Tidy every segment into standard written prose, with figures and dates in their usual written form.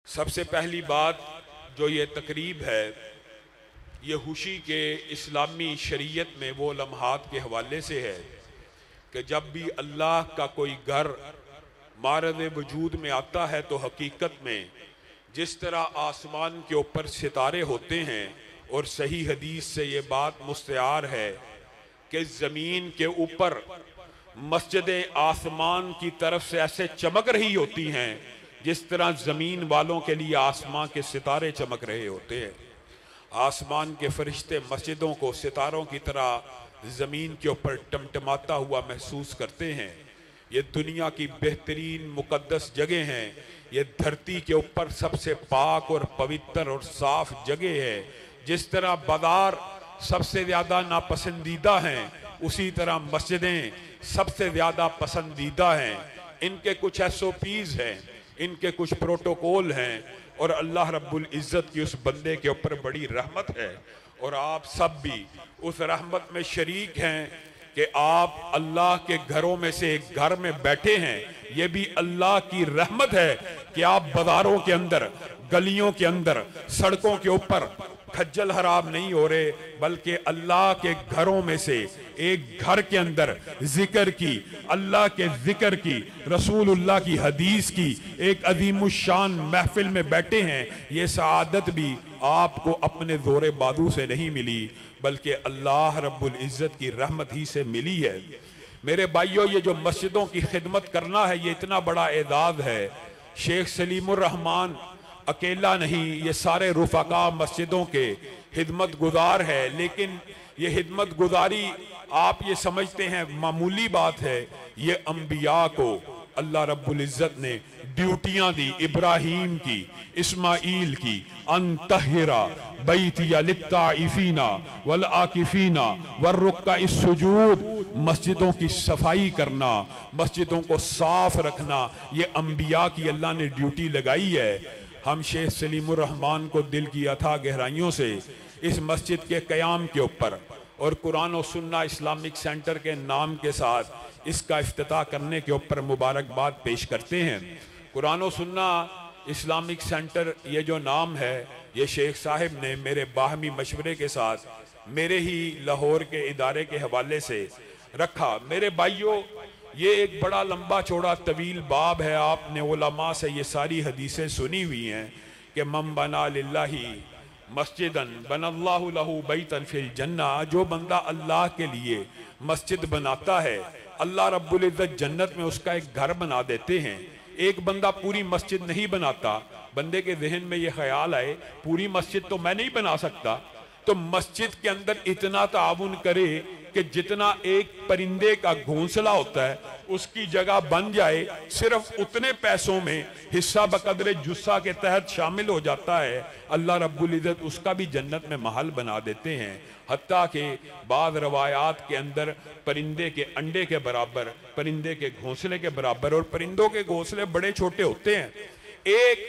सबसे पहली बात जो ये तकरीब है, ये खुशी के इस्लामी शरीयत में वो लम्हात के हवाले से है कि जब भी अल्लाह का कोई घर मारद वजूद में आता है तो हकीकत में जिस तरह आसमान के ऊपर सितारे होते हैं, और सही हदीस से ये बात मुस्तआर है कि ज़मीन के ऊपर मस्जिदें आसमान की तरफ से ऐसे चमक रही होती हैं जिस तरह ज़मीन वालों के लिए आसमान के सितारे चमक रहे होते हैं। आसमान के फरिश्ते मस्जिदों को सितारों की तरह ज़मीन के ऊपर टमटमाता हुआ महसूस करते हैं। ये दुनिया की बेहतरीन मुकद्दस जगह हैं। ये धरती के ऊपर सबसे पाक और पवित्र और साफ जगह है। जिस तरह बाजार सबसे ज़्यादा नापसंदीदा हैं, उसी तरह मस्जिदें सबसे ज़्यादा पसंदीदा हैं। इनके कुछ SOPs हैं, इनके कुछ प्रोटोकॉल हैं, और अल्लाह रब्बुल इज़्ज़त की उस बंदे के ऊपर बड़ी रहमत है। और आप सब भी उस रहमत में शरीक हैं कि आप अल्लाह के घरों में से एक घर में बैठे हैं। ये भी अल्लाह की रहमत है कि आप बाजारों के अंदर, गलियों के अंदर, सड़कों के ऊपर खज्जल हराम नहीं हो रहे, बल्कि अल्लाह के घरों में से एक घर के अंदर जिक्र की, अल्लाह के जिक्र की, रसूलुल्लाह की हदीस की एक अजीमुशान महफिल में बैठे हैं। ये सआदत भी आपको अपने जोरे बादू से नहीं मिली, बल्कि अल्लाह रब्बुल इज़्ज़त की रहमत ही से मिली है। मेरे भाइयों, ये जो मस्जिदों की खिदमत करना है, ये इतना बड़ा एजाज़ है। शेख सलीमुर रहमान अकेला नहीं, ये सारे रुफ़का मस्जिदों के खिदमत गुजार है। लेकिन ये खिदमत गुजारी आप ये समझते हैं मामूली बात है, ये अंबिया को अल्लाह रब्बुल इज़्ज़त ने ड्यूटियां दी। इब्राहीम की, इस्माइल की, अंतहिरा बैतिया लित्ताइफीना वल आकिफीना वर्रुक्का इस्सुजूद, मस्जिदों की सफाई करना, मस्जिदों को साफ रखना, ये अंबिया की अल्लाह ने ड्यूटी लगाई है। हम शेख सलीमुर रहमान को दिल की अथाह गहराइयों से इस मस्जिद के क़याम के ऊपर और कुरान और सुन्ना इस्लामिक सेंटर के नाम के साथ इसका इफ्तिताह करने के ऊपर मुबारकबाद पेश करते हैं। कुरान और सुन्ना इस्लामिक सेंटर, ये जो नाम है, ये शेख साहिब ने मेरे बाहमी मशवरे के साथ मेरे ही लाहौर के इदारे के हवाले से रखा। मेरे भाइयों, ये एक बड़ा लंबा चौड़ा तवील बाब है। आपने उलमा से ये सारी हदीसें सुनी हुई हैं कि मम बना लिल्लाही मस्जिदन बनल्लाहु लहू बैतन फिल जन्ना, जो बंदा अल्लाह के लिए मस्जिद बनाता है, अल्लाह रब्बुल इज़्ज़त जन्नत में उसका एक घर बना देते हैं। एक बंदा पूरी मस्जिद नहीं बनाता, बंदे के जहन में ये ख्याल आए पूरी मस्जिद तो मैं नहीं बना सकता, तो मस्जिद के अंदर इतना ताउन करे कि जितना एक परिंदे का घोंसला होता है उसकी जगह बन जाए, सिर्फ उतने पैसों में हिस्सा बकदरे जुस्सा के तहत शामिल हो जाता है। अल्लाह रब्बुल इज़्ज़त उसका भी जन्नत में महल बना देते हैं। हत्ता के बाद रवायात के अंदर परिंदे के अंडे के बराबर, परिंदे के घोंसले के बराबर, और परिंदों के घोंसले बड़े छोटे होते हैं। एक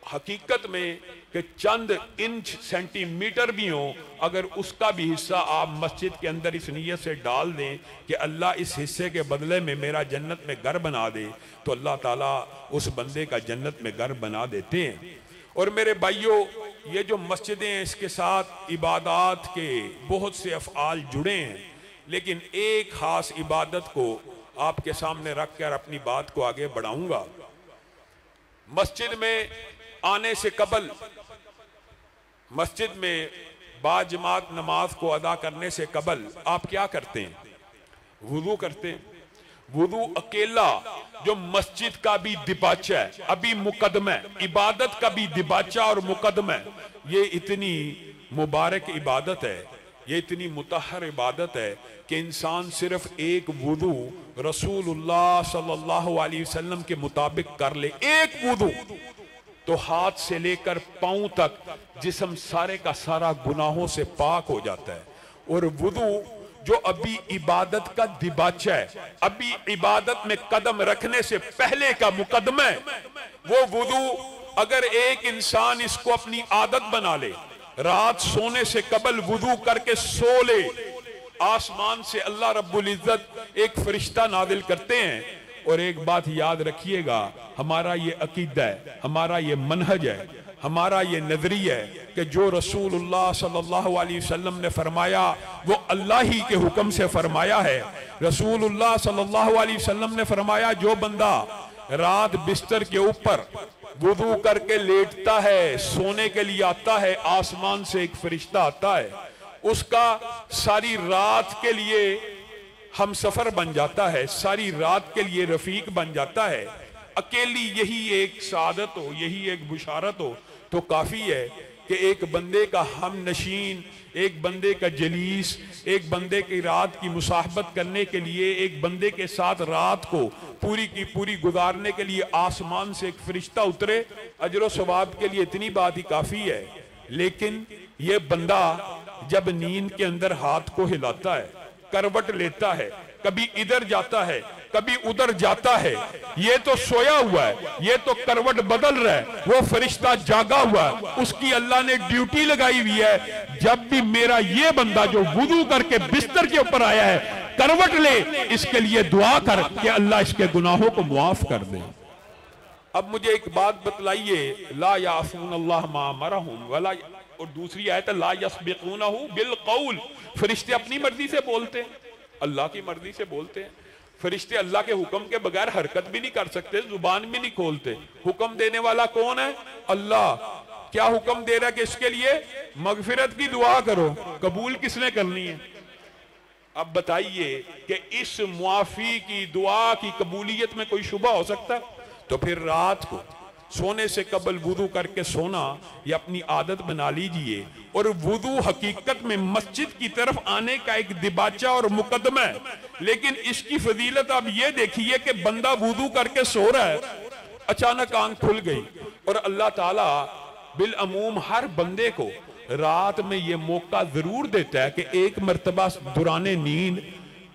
हकीकत में कि चंद इंच सेंटीमीटर भी हो, अगर उसका भी हिस्सा आप मस्जिद के अंदर इस नीयत से डाल दें कि अल्लाह इस हिस्से के बदले में मेरा जन्नत में घर बना दे, तो अल्लाह ताला उस बंदे का जन्नत में घर बना देते हैं। और मेरे भाइयों, ये जो मस्जिदें हैं, इसके साथ इबादत के बहुत से अफ़आल जुड़े हैं, लेकिन एक ख़ास इबादत को आपके सामने रख कर अपनी बात को आगे बढ़ाऊंगा। मस्जिद में आने से कबल, मस्जिद में बाजमात नमाज को अदा करने से कबल आप क्या करते हैं? वुजू करते हैं। वुजू अकेला जो मस्जिद का भी दिबाचा है, अभी मुकदमा है, इबादत का भी दिबाचा और मुकदमा है। ये इतनी मुबारक इबादत है, ये इतनी मुतहर इबादत है कि इंसान सिर्फ एक वुजू रसूलुल्लाह सल्लल्लाहु अलैहि वसल्लम के मुताबिक कर ले, एक वुजू, तो हाथ से लेकर पांव तक जिस्म सारे का सारा गुनाहों से पाक हो जाता है। और वुदू जो अभी इबादत का दिबाचा है, अभी इबादत में कदम रखने से पहले का मुकदमा है, वो वुदू अगर एक इंसान इसको अपनी आदत बना ले, रात सोने से कबल वुदू करके सो ले, आसमान से अल्लाह रब्बुल इज़्ज़त एक फरिश्ता नादिल करते हैं और एक बात याद रखिएगा, हमारा ये अकीदा है, हमारा ये मनहज है, हमारा ये नजरिया है कि जो रसूलुल्लाह सल्लल्लाहु अलैहि वसल्लम ने फरमाया वो अल्लाह ही के हुक्म से फरमाया है। रसूलुल्लाह सल्लल्लाहु अलैहि वसल्लम ने फरमाया जो बंदा रात बिस्तर के ऊपर वुदू करके लेटता है, सोने के लिए आता है, आसमान से एक फरिश्ता आता है, उसका सारी रात के लिए हम सफर बन जाता है, सारी रात के लिए रफीक बन जाता है। अकेली यही एक सादत हो, यही एक बुशारत हो तो काफी है कि एक बंदे का हम नशीन, एक बंदे का जलीस, एक बंदे की रात की मुसाहबत करने के लिए, एक बंदे के साथ रात को पूरी की पूरी गुजारने के लिए आसमान से एक फरिश्ता उतरे, अजर सवाब के लिए इतनी बात ही काफी है। लेकिन ये बंदा जब नींद के अंदर हाथ को हिलाता है, करवट लेता है, कभी इधर जाता है, कभी उधर जाता है, ये तो सोया हुआ है, ये तो करवट बदल रहा है, वो फरिश्ता जागा हुआ है, उसकी अल्लाह ने ड्यूटी लगाई हुई है। जब भी मेरा ये बंदा जो वुदू करके बिस्तर के ऊपर आया है करवट ले, इसके लिए दुआ कर कि अल्लाह इसके गुनाहों को मुआफ कर दे। अब मुझे एक बात बतलाइए, ला यासून अल्लाह मा अमरहुम वला, और दूसरी आयत ला यस्बिकूनहु बिल कौल, फरिश्ते अपनी मर्जी से बोलते हैं, अल्लाह की मर्जी से बोलते हैं। फरिश्ते अल्लाह के हुक्म के बगैर हरकत भी नहीं कर सकते, जुबान भी नहीं खोलते। हुक्म देने वाला कौन है? अल्लाह। क्या हुक्म दे रहा है कि इसके लिए मगफिरत की दुआ करो, कबूल किसने करनी है? अब बताइए कि इस मुआफी की दुआ की कबूलियत में कोई शुबा हो सकता? तो फिर रात को सोने से कबल वुदू करके सोना ये अपनी आदत बना लीजिए। और वुदू हकीकत में मस्जिद की तरफ आने का एक दिबाचा और मुकदमा है, लेकिन इसकी फजीलत आप ये देखिए कि बंदा वुदू करके सो रहा है, अचानक आंख खुल गई। और अल्लाह ताला बिल अमूम हर बंदे को रात में ये मौका जरूर देता है कि एक मर्तबा दुराने नींद,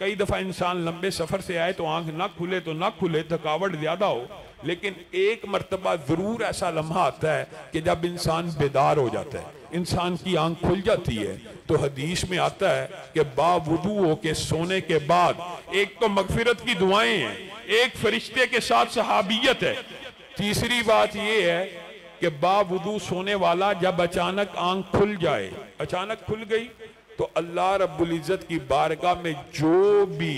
कई दफा इंसान लंबे सफर से आए तो आंख ना खुले तो ना खुले, थकावट ज्यादा हो, लेकिन एक मर्तबा जरूर ऐसा लम्हा आता है कि जब इंसान बेदार हो जाता है, इंसान की आंख खुल जाती है। तो हदीस में आता है कि बावुदू होके सोने के बाद एक तो मगफिरत की दुआएं हैं, एक फरिश्ते के साथ सहाबियत है, तीसरी बात यह है कि बावुदू सोने वाला जब अचानक आंख खुल जाए, अचानक खुल गई, तो अल्लाह रब्बुल इज्जत की बारगाह में जो भी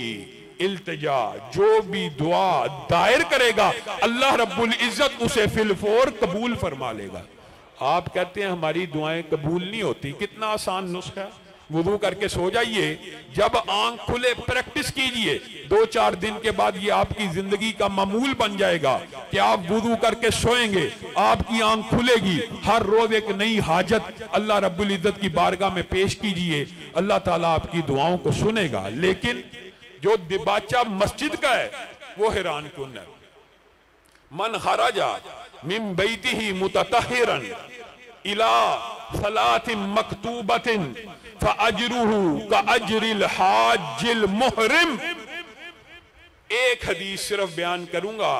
इल्तिजा, जो भी दुआ दायर करेगा, अल्लाह रब्बुल इज्जत उसे फिलफौर कबूल फरमा लेगा। आप कहते हैं हमारी दुआएं कबूल नहीं होती, कितना आसान नुस्खा है, वुदू करके सो जाइए, जब आंख खुले प्रैक्टिस कीजिए, 2-4 दिन के बाद ये आपकी जिंदगी का मामूल बन जाएगा कि आप वुदू करके सोएंगे, आपकी आंख खुलेगी, हर रोज एक नई हाजत अल्लाह रब्बुल इज्जत की बारगाह में पेश कीजिए, अल्लाह ताला आपकी दुआओं को सुनेगा। लेकिन जो दिबाचा मस्जिद का है वो हैरान कुन है। मन खराजा मिन बैतिही मुततहिरन इला सलातिन मकतूबतिन फअजरुहु कअजरिल हाजिल मुहरिम। एक हदीस सिर्फ बयान करूंगा,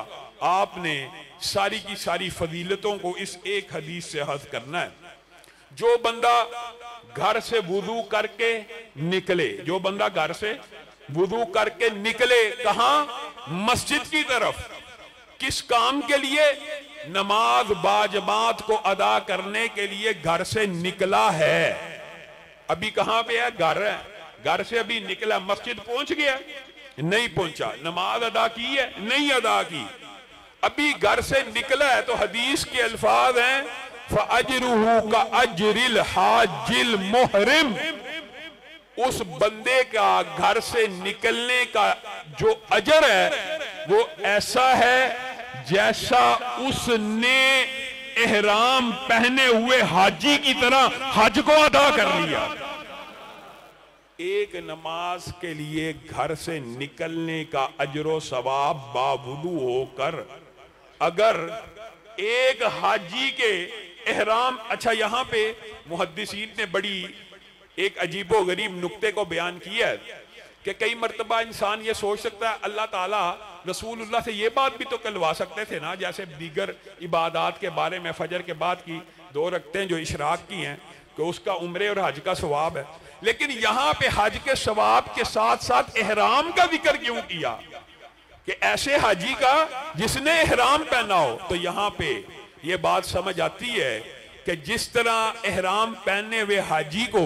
आपने सारी की सारी फजीलतों को इस एक हदीस से हद करना है। जो बंदा घर से वुदू करके निकले, जो बंदा घर से वुदू करके निकले, कहां? मस्जिद की तरफ। किस काम के लिए? नमाज बाजमात को अदा करने के लिए घर से निकला है। अभी कहां पे है? घर है, घर से अभी निकला, मस्जिद पहुंच गया? नहीं पहुंचा। नमाज अदा की है? नहीं अदा की। अभी घर से निकला है, तो हदीस के अल्फाज हैं फअजरुहु का अजरिल हाजिल मुहरिम। उस बंदे का घर से निकलने का जो अजर है वो ऐसा है जैसा उसने एहराम पहने हुए हाजी की तरह हज को अदा कर लिया। एक नमाज के लिए घर से निकलने का अजरो सवाब बावुदू होकर अगर एक हाजी के एहराम, अच्छा यहां पे मुहद्दिसीन ने बड़ी एक अजीबो गरीब नुक्ते को बयान किया है कि कई मर्तबा इंसान ये सोच सकता है अल्लाह ताला रसूलुल्लाह से ये बात भी तो कहलवा सकते थे ना, जैसे दीगर इबादात के बारे में फजर के बाद की 2 रकतें जो इशराक की हैं कि उसका उम्रे और हज का सवाब है, लेकिन यहां पे हज के सवाब के साथ साथ एहराम का जिक्र क्यों किया? कि ऐसे हाजी का जिसने इहराम पहना हो। तो यहां पे ये बात समझ आती है कि जिस तरह इहराम पहनने हुए हाजी को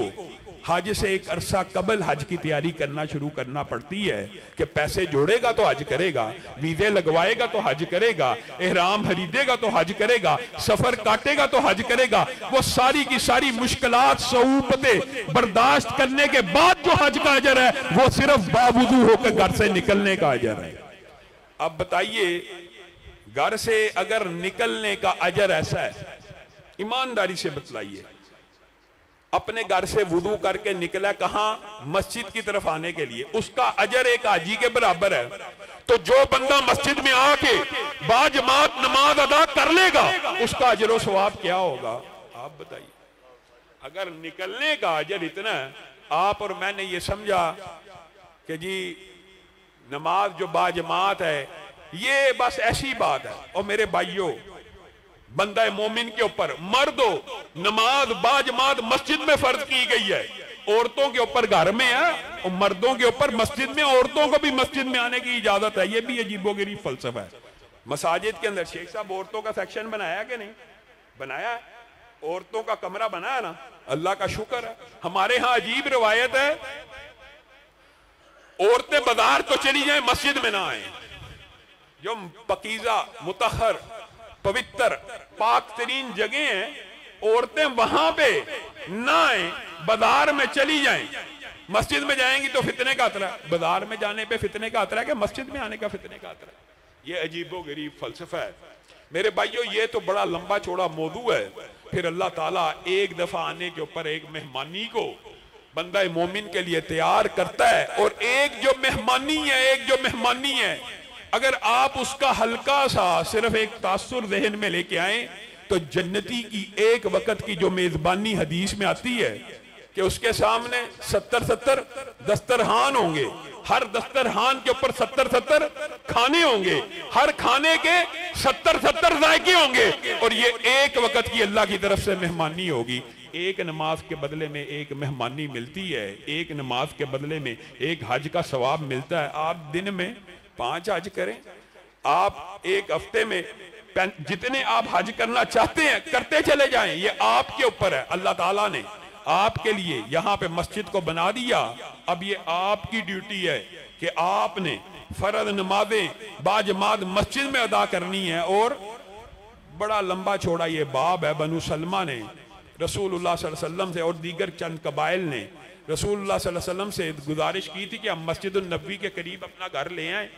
हज से एक अरसा कबल हज की तैयारी करना शुरू करना पड़ती है कि पैसे जोड़ेगा तो हज करेगा, वीजे लगवाएगा तो हज करेगा, इहराम खरीदेगा तो हज करेगा, सफर काटेगा तो हज करेगा। वो सारी की सारी मुश्किलात सऊबतें बर्दाश्त करने के बाद जो हज का अजर है वो सिर्फ बावजूद होकर घर से निकलने का अजर है। अब बताइए, घर से अगर निकलने का अजर ऐसा है, ईमानदारी से बतलाइए, अपने घर से वुदू करके निकला कहां? मस्जिद की तरफ आने के लिए, उसका अजर एक हाजी के बराबर है। तो जो बंदा मस्जिद में आके बाजमात नमाज अदा कर लेगा उसका अजर व सवाब क्या होगा? आप बताइए। अगर निकलने का अजर इतना है, आप और मैंने ये समझा कि जी नमाज जो बाजमात है ये बस ऐसी बात है। और मेरे भाइयों, बंदा मोमिन के ऊपर मर्दो नमाज बाजमात मस्जिद में फर्ज की गई है, औरतों के ऊपर घर में है और मर्दों के ऊपर मस्जिद में, औरतों को भी मस्जिद में आने की इजाजत है। ये भी अजीबोगरीब फलसफा है। मसाजिद के अंदर शेख साहब औरतों का सेक्शन बनाया कि नहीं बनाया? औरतों का कमरा बनाया ना, अल्लाह का शुक्र है। हमारे यहाँ अजीब रिवायत है, औरतें बाजार तो चली जाए मस्जिद में ना आए। जो पकीजा मुतहर पवित्र पाक तरीन जगह है, औरतें वहां पे ना आए, बाजार में चली जाएं। मस्जिद में जाएंगी तो फितने का खतरा, बाजार में जाने पे फितने का खतरा है कि मस्जिद में आने का फितने का खतरा है। ये अजीबोगरीब फलसफा है मेरे भाइयों। ये तो बड़ा लंबा चौड़ा मौजू है। फिर अल्लाह ताला एक दफा आने के ऊपर एक मेहमानी को बंदा मोमिन के लिए तैयार करता है, और एक जो मेहमानी है अगर आप उसका हल्का सा सिर्फ एक तासुर ज़हन में लेके आए तो जन्नती की एक वक्त की जो मेजबानी हदीस में आती है कि उसके सामने 70 दस्तरखान होंगे, हर दस्तरखान के ऊपर 70 खाने होंगे, हर खाने के 70 जायके होंगे, और ये एक वक्त की अल्लाह की तरफ से मेहमानी होगी। एक नमाज के बदले में एक मेहमानी मिलती है, एक नमाज के बदले में एक हज का सवाब मिलता है। आप दिन में 5 हज करें, आप एक हफ्ते में जितने आप हज करना चाहते हैं करते चले जाएं, ये आपके ऊपर है। अल्लाह ताला ने आपके लिए यहाँ पे मस्जिद को बना दिया। अब ये आपकी ड्यूटी है कि आपने फर्ज नमाजें बाजमात मस्जिद में अदा करनी है। और बड़ा लंबा चौड़ा ये बाब है। बनु सलमा ने रसूलुल्लाह सल्लल्लाहु अलैहि वसल्लम से और दीगर चंद कबाइल ने रसूलुल्लाह सल्लल्लाहु अलैहि वसल्लम से गुजारिश की थी कि हम मस्जिद नबवी के करीब अपना घर ले आए,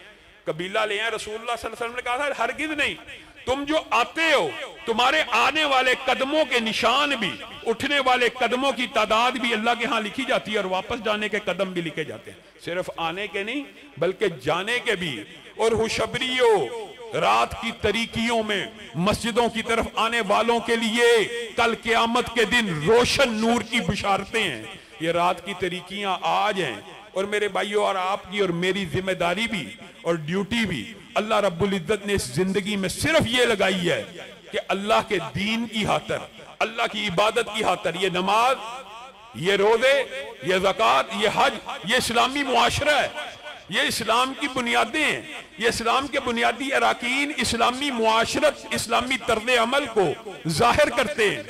कबीला ले आए। रसूलुल्लाह सल्लल्लाहु अलैहि वसल्लम ने कहा था हरगिज़ नहीं, तुम जो आते हो तुम्हारे आने वाले कदमों के निशान भी, उठने वाले कदमों की तादाद भी अल्लाह के यहाँ लिखी जाती है, और वापस जाने के कदम भी लिखे जाते हैं। सिर्फ आने के नहीं बल्कि जाने के भी। और हुशबरियो, रात की तरीकियों में मस्जिदों की तरफ आने वालों के लिए कल क़यामत के दिन रोशन नूर की बिशारतें हैं। ये रात की तरीकियां आज हैं, और मेरे भाइयों और आपकी और मेरी जिम्मेदारी भी और ड्यूटी भी अल्लाह रब्बुल इज्जत ने इस जिंदगी में सिर्फ ये लगाई है कि अल्लाह के दीन की खातिर, अल्लाह की इबादत की खातिर, ये नमाज, ये रोजे, ये ज़कात, ये हज, ये इस्लामी मुआशरा है, ये इस्लाम की बुनियादें हैं। ये इस्लाम के बुनियादी अराकीन इस्लामी मुआशरत, इस्लामी तर्ज अमल को जाहिर करते हैं।